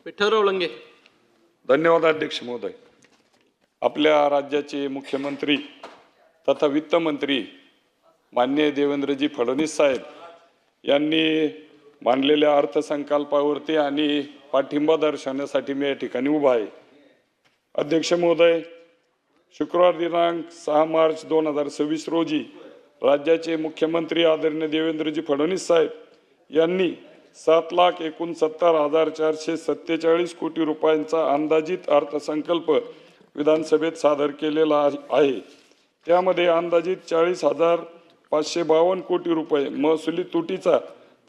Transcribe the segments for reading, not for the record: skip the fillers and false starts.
विठ्ठलराव लंगे. धन्यवाद अध्यक्ष महोदय. आपल्या राज्याचे मुख्यमंत्री तथा वित्तमंत्री माननीय देवेंद्रजी फडणवीस साहेब यांनी मांडलेल्या अर्थसंकल्पावरती आणि पाठिंबा दर्शवण्यासाठी मी या ठिकाणी उभा आहे. अध्यक्ष महोदय, शुक्रवार दिनांक 6 मार्च 2026 रोजी राज्याचे मुख्यमंत्री आदरणीय देवेंद्रजी फडणवीस साहेब यांनी 7,69,447 कोटी रुपयांचा अंदाजित अर्थसंकल्प विधानसभेत सादर केलेला आहे. त्यामध्ये अंदाजित 40,552 कोटी रुपये महसुली तुटीचा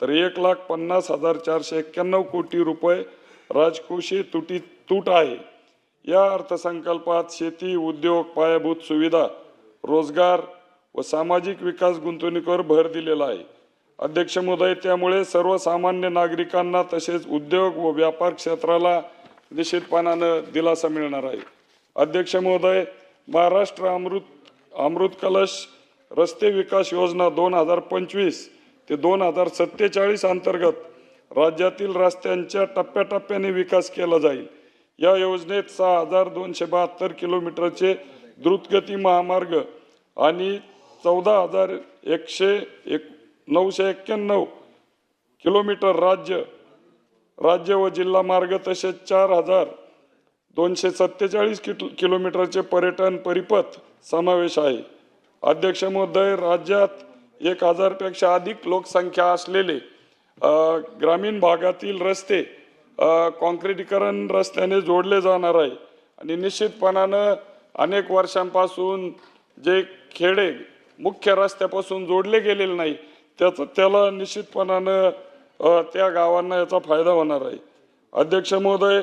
तर 1,50,491 कोटी रुपये राजकोषीय तूट आहे. या अर्थसंकल्पात शेती, उद्योग, पायाभूत सुविधा, रोजगार व सामाजिक विकास गुंतवणुकीवर भर दिलेला आहे. अध्यक्ष महोदय, त्यामुळे सर्वसामान्य नागरिकांना तसेच उद्योग व व्यापार क्षेत्राला निश्चितपणाने दिलासा मिळणार आहे. अध्यक्ष महोदय, महाराष्ट्र अमृत कलश रस्ते विकास योजना 2025 ते 2047 अंतर्गत राज्यातील रस्त्यांच्या टप्प्याटप्प्याने विकास केला जाईल. या योजनेत 6,272 किलोमीटरचे द्रुतगती महामार्ग आणि 14,991 किलोमीटर राज्य व जिल्हा मार्ग तसेच 4,247 किलोमीटरचे पर्यटन परिपथ समावेश आहे. अध्यक्ष महोदय, राज्यात 1,000 पेक्षा अधिक लोकसंख्या असलेले ग्रामीण भागातील रस्ते काँक्रिटीकरण रस्त्याने जोडले जाणार आहे आणि निश्चितपणाने अनेक वर्षांपासून जे खेडे मुख्य रस्त्यापासून जोडले गेलेले नाही त्याला निश्चितपणाने त्या गावांना याचा फायदा होणार आहे. अध्यक्ष महोदय,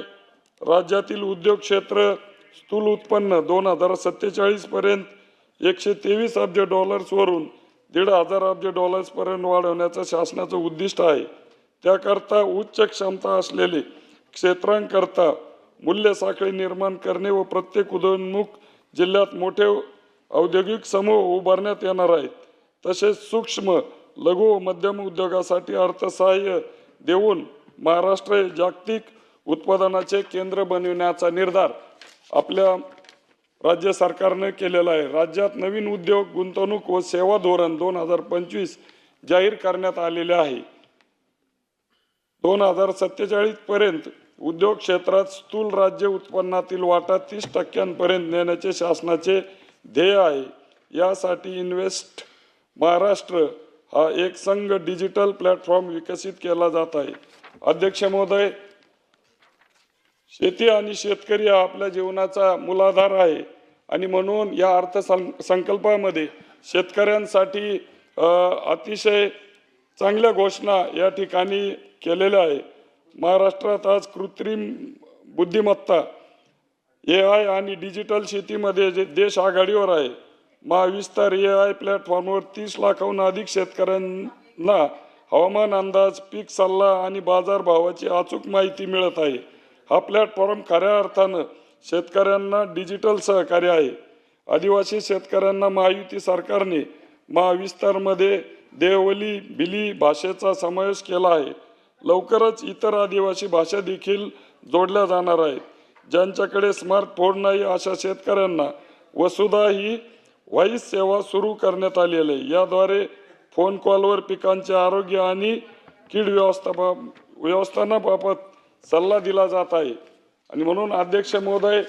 राज्यातील उद्योग क्षेत्र स्थूल उत्पन्न 2047 पर्यंत $123 अब्ज वरून $1,500 अब्ज पर्यंत वाढवण्याचं शासनाचं उद्दिष्ट आहे. त्याकरता उच्च क्षमता असलेले क्षेत्रांकरता मूल्य साखळी निर्माण करणे व प्रत्येक उदयोन्मुख जिल्ह्यात मोठे औद्योगिक समूह उभारण्यात येणार आहेत. तसेच सूक्ष्म, लघु व मध्यम उद्योगासाठी अर्थसहाय्य देऊन महाराष्ट्र जागतिक उत्पादनाचे केंद्र बनविण्याचा निर्धार आपल्या राज्य सरकारने केलेला आहे. राज्यात नवीन उद्योग, गुंतवणूक व सेवा धोरण 2025 जाहीर करण्यात आलेले आहे. 2047 पर्यंत उद्योग क्षेत्रात स्थूल राज्य उत्पन्नातील वाटा 30% नेण्याचे शासनाचे ध्येय आहे. यासाठी इन्व्हेस्ट महाराष्ट्र हा एक संघ डिजिटल प्लॅटफॉर्म विकसित केला जात आहे. अध्यक्ष महोदय, शेती आणि शेतकरी हा आपल्या जीवनाचा मूलाधार आहे आणि म्हणून या अर्थसंकल्पामध्ये शेतकऱ्यांसाठी अतिशय चांगल्या घोषणा या ठिकाणी केलेल्या आहे. महाराष्ट्रात आज कृत्रिम बुद्धिमत्ता AI आणि डिजिटल शेतीमध्ये जे देश आघाडीवर आहे. महाविस्तार AI प्लॅटफॉर्मवर 30 लाखाहून अधिक शेतकऱ्यांना हवामान अंदाज, पीक सल्ला आणि बाजारभावाची अचूक माहिती मिळत आहे. हा प्लॅटफॉर्म खऱ्या अर्थानं शेतकऱ्यांना डिजिटल सहकार्य आहे. आदिवासी शेतकऱ्यांना महायुती सरकारने महाविस्तारमध्ये देवली बिली भाषेचा समावेश केला आहे. लवकरच इतर आदिवासी भाषा देखील जोडल्या जाणार आहेत. ज्यांच्याकडे स्मार्टफोन नाही अशा शेतकऱ्यांना वसुधा ही व्हॉइस सेवा सुरू करण्यात आलेली आहे. याद्वारे फोन कॉलवर पिकांचे आरोग्य आणि कीड व्यवस्थापनाबाबत सल्ला दिला जात आहे. आणि म्हणून अध्यक्ष महोदय,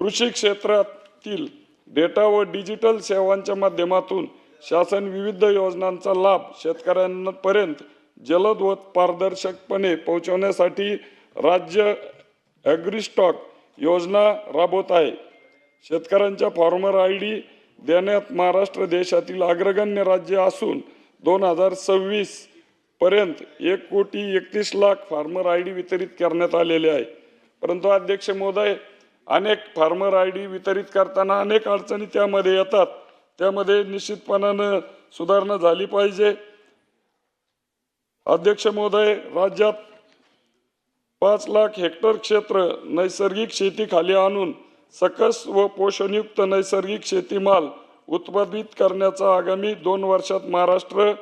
कृषी क्षेत्रातील डेटा व डिजिटल सेवांच्या माध्यमातून शासन विविध योजनांचा लाभ शेतकऱ्यांपर्यंत जलद व पारदर्शकपणे पोहोचवण्यासाठी राज्य ॲग्रीस्टॉक योजना राबवत आहे. शेतकऱ्यांच्या फार्मर ID देण्यात महाराष्ट्र देशातील अग्रगण्य राज्य असून 2026 पर्यंत 1,31,00,000 फार्मर ID वितरित करण्यात आलेले आहे. परंतु अध्यक्ष महोदय, अनेक फार्मर ID वितरित करताना अनेक अडचणी त्यामध्ये येतात. त्यामध्ये निश्चितपणाने सुधारणा झाली पाहिजे. अध्यक्ष महोदय, राज्यात 5 लाख हेक्टर क्षेत्र नैसर्गिक शेतीखाली आणून सकस व पोषणयुक्त नैसर्गिक शेतीमाल उत्पादित करण्याचा आगामी 2 वर्षात महाराष्ट्र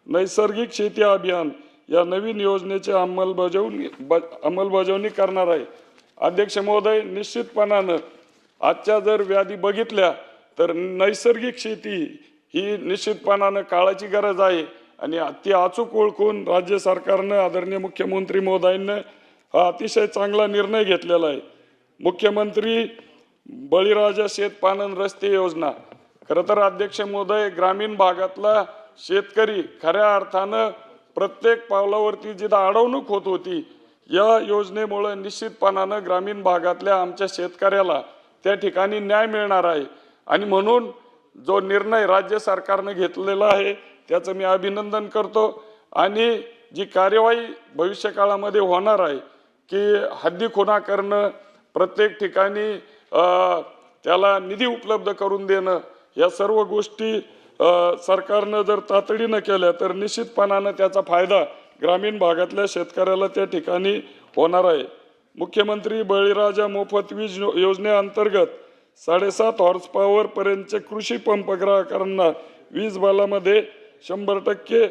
नैसर्गिक शेती अभियान या नवीन योजनेची अंमलबजावणी करणार आहे। अध्यक्ष महोदय, निश्चितपणानं आजच्या जर व्याधी बघितल्या तर नैसर्गिक शेती ही निश्चितपणानं काळाची गरज आहे आणि ती अचूक ओळखून राज्य सरकारनं आदरणीय मुख्यमंत्री महोदयांनी हा अतिशय चांगला निर्णय घेतलेला आहे। मुख्यमंत्री बळीराजा शेतपालन रस्ते योजना, खरं तर अध्यक्ष महोदय, ग्रामीण भागातला शेतकरी खऱ्या अर्थानं प्रत्येक पावलावरती जिथं अडवणूक होत होती, या योजनेमुळे निश्चितपणानं ग्रामीण भागातल्या आमच्या शेतकऱ्याला त्या ठिकाणी न्याय मिळणार आहे आणि म्हणून जो निर्णय राज्य सरकारने घेतलेला आहे त्याचं मी अभिनंदन करतो। आणि जी कार्यवाही भविष्य काळामध्ये होणार आहे की हद्दी खुणा करणं, प्रत्येक ठिकाणी त्याला निधी उपलब्ध करून देणं, या सर्व गोष्टी सरकारनं जर तातडीनं केल्या तर निश्चितपणानं त्याचा फायदा ग्रामीण भागातल्या शेतकऱ्याला त्या ठिकाणी होणार आहे। मुख्यमंत्री बळीराजा मोफत वीज योजनेअंतर्गत 7.5 हॉर्स पॉवर पर्यंतचे कृषी पंप ग्राहकांना वीज बिलामध्ये 100%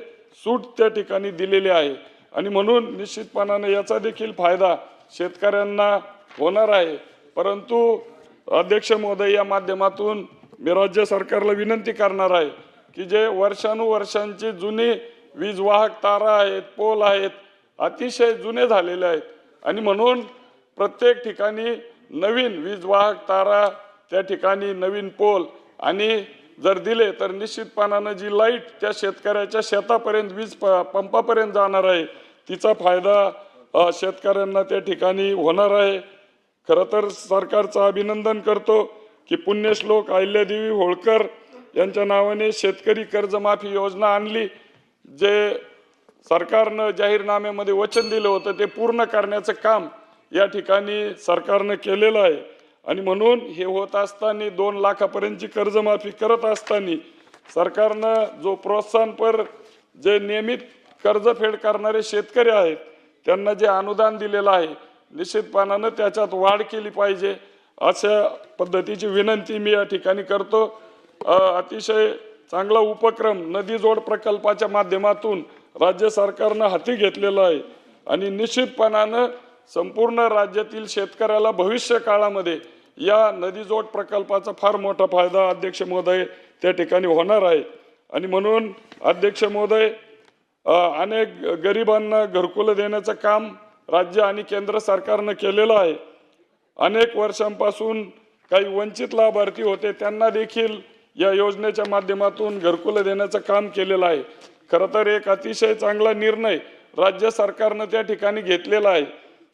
सूट त्या ठिकाणी दिलेली आहे आणि म्हणून निश्चितपणाने याचा देखील फायदा शेतकऱ्यांना होणार आहे। परंतु अध्यक्ष महोदय, या माध्यमातून मी राज्य सरकारला विनंती करणार आहे की जे वर्षानुवर्षांची जुनी वीज वाहक तारा आहेत, पोल आहेत, अतिशय जुने झालेले आहेत आणि म्हणून प्रत्येक ठिकाणी नवीन वीज वाहक तारा, त्या ठिकाणी नवीन पोल आणि जर दिले तर निश्चितपणानं जी लाईट त्या शेतकऱ्याच्या शेतापर्यंत वीज पंपापर्यंत जाणार आहे तिचा फायदा शेतकऱ्यांना त्या ठिकाणी होणार आहे। खरं तर सरकारचं अभिनंदन करतो की पुण्यश्लोक अहिल्यादेवी होळकर यांच्या नावाने शेतकरी कर्जमाफी योजना आणली। जे सरकारनं जाहीरनाम्यामध्ये वचन दिलं होतं ते पूर्ण करण्याचं काम या ठिकाणी सरकारनं केलेलं आहे आणि म्हणून हे होत असताना 2 लाखापर्यंतची कर्जमाफी करत असताना सरकारनं जो प्रोत्साहनपर जे नियमित कर्जफेड करणारे शेतकरी आहेत त्यांना जे अनुदान दिलेलं आहे निश्चितपणानं त्याच्यात वाढ केली पाहिजे, अशा पद्धतीची विनंती मी या ठिकाणी करतो। अतिशय चांगला उपक्रम नदी जोड प्रकल्पाच्या माध्यमातून राज्य सरकारनं हाती घेतलेला आहे आणि निश्चितपणानं संपूर्ण राज्यातील शेतकऱ्याला भविष्य काळामध्ये या नदी जोड प्रकल्पाचा फार मोठा फायदा अध्यक्ष महोदय त्या ठिकाणी होणार आहे आणि म्हणून अध्यक्ष महोदय, अनेक गरिबांना घरकुलं देण्याचं काम राज्य आणि केंद्र सरकारनं केलेलं आहे। अनेक वर्षांपासून काही वंचित लाभार्थी होते त्यांना देखील या योजनेच्या माध्यमातून घरकुलं देण्याचं काम केलेलं आहे। खरं तर एक अतिशय चांगला निर्णय राज्य सरकारनं त्या ठिकाणी घेतलेला आहे।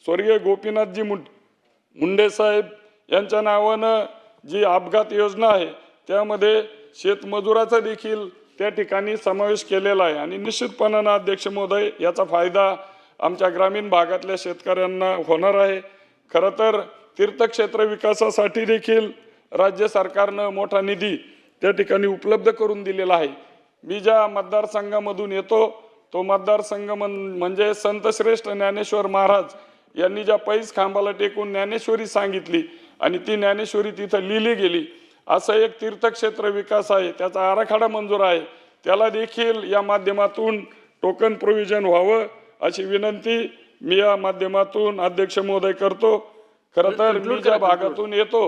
स्वर्गीय गोपीनाथजी मुंडे साहेब यांच्या नावानं जी अपघात योजना आहे त्यामध्ये शेतमजुराचा देखील त्या ठिकाणी समावेश केलेला आहे आणि निश्चितपणानं अध्यक्ष महोदय याचा फायदा आमच्या ग्रामीण भागातल्या शेतकऱ्यांना होणार आहे। खरं तर तीर्थक्षेत्र विकासासाठी देखील राज्य सरकारनं मोठा निधी त्या ठिकाणी उपलब्ध करून दिलेला आहे। मी ज्या मतदारसंघामधून येतो तो मतदारसंघ म्हणजे संतश्रेष्ठ ज्ञानेश्वर महाराज यांनी ज्या पैज खांबाला टेकून ज्ञानेश्वरी सांगितली आणि ती ज्ञानेश्वरी तिथं लिहिली गेली, असं एक तीर्थक्षेत्र विकास आहे, त्याचा आराखडा मंजूर आहे, त्याला देखील या माध्यमातून टोकन प्रोव्हिजन व्हावं अशी विनंती मी या माध्यमातून अध्यक्ष महोदय करतो। खरं तर मी ज्या भागातून येतो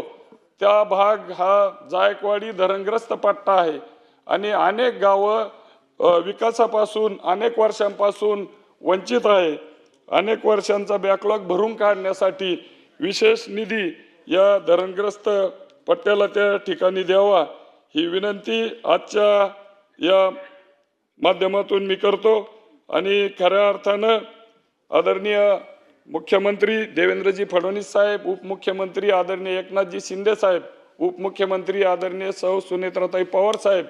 त्या भाग हा जायकवाडी धरणग्रस्त पट्टा आहे आणि अनेक गावं विकासापासून अनेक वर्षांपासून वंचित आहे। अनेक वर्षांचा बॅकलॉग भरून काढण्यासाठी विशेष निधी या धरणग्रस्त पट्ट्याला त्या ठिकाणी द्यावा ही विनंती आजच्या या माध्यमातून मी करतो आणि खऱ्या अर्थानं आदरणीय मुख्यमंत्री देवेंद्रजी फडणवीस साहेब, उपमुख्यमंत्री आदरणीय एकनाथजी शिंदे साहेब, उपमुख्यमंत्री आदरणीय सौ सुनेत्राताई पवार साहेब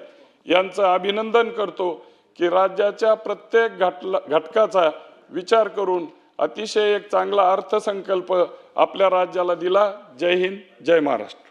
यांचं अभिनंदन करतो की राज्याच्या प्रत्येक घटकाचा विचार करून अतिशय एक चांगला अर्थसंकल्प आपल्या राज्याला दिला। जय हिंद, जय महाराष्ट्र।